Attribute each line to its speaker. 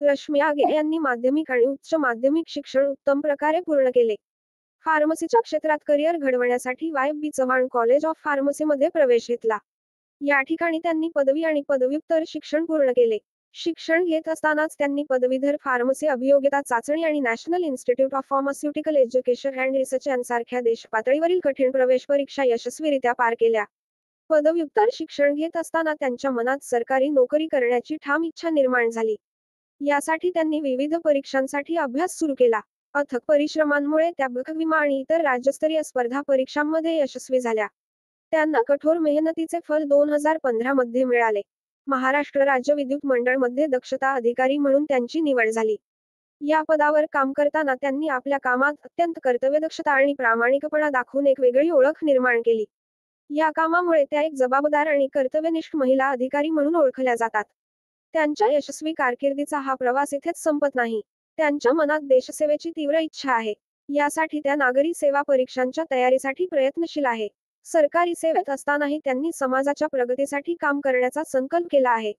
Speaker 1: रश्मी आगे यांनी माध्यमिक आणि उच्च माध्यमिक शिक्षण उत्तम प्रकारे पूर्ण केले. फार्मसीच्या क्षेत्रात करिअर घडवण्यासाठी वाय.बी. चव्हाण कॉलेज ऑफ फार्मसीमध्ये प्रवेश घेतला. या ठिकाणी त्यांनी पदवी आणि पदव्युत्तर शिक्षण पूर्ण केले. शिक्षण घेत असतानाच त्यांनी पदवीधर फार्मसी अभियोग्यता चाचणी आणि national institute of pharmaceutical education and research यांसारख्या देशपातळीवरील कठीण प्रवेश परीक्षा यशस्वीरित्या पार केल्या. पदव्युत्तर शिक्षण घेत असताना त्यांच्या मनात सरकारी नोकरी करण्याची ठाम इच्छा निर्माण झाली. यासाठी त्यांनी विविध परीक्षांसाठी अभ्यास सुरू केला. अथक परिश्रमांमुळे त्या विमा आणि इतर राज्यस्तरीय स्पर्धा परीक्षांमध्ये यशस्वी झाल्या. त्यांना कठोर मेहनतीचे फल 2015 मध्ये मिळाले. महाराष्ट्र राज्य विद्युत मंडळ मध्ये दक्षता अधिकारी म्हणून त्यांची निवड झाली. या पदावर काम करताना त्यांनी आपल्या कामात अत्यंत कर्तव्यदक्षता आणि प्रामाणिकपणा दाखवून एक वेगळी ओळख निर्माण केली. या कामामुळे त्या एक जबाबदार आणि कर्तव्यनिष्ठ महिला अधिकारी म्हणून ओळखल्या जातात. त्यांच्या यशस्वी कारकिर्दीचा हा प्रवास इथेच संपत नाही. त्यांच्या मनात देशसेवेची तीव्र इच्छा आहे. यासाठी त्या नागरी सेवा परीक्षांच्या तयारीसाठी प्रयत्नशील आहे. सरकारी सेवेत असतानाही त्यांनी समाजाच्या प्रगतीसाठी काम करण्याचा संकल्प केला आहे.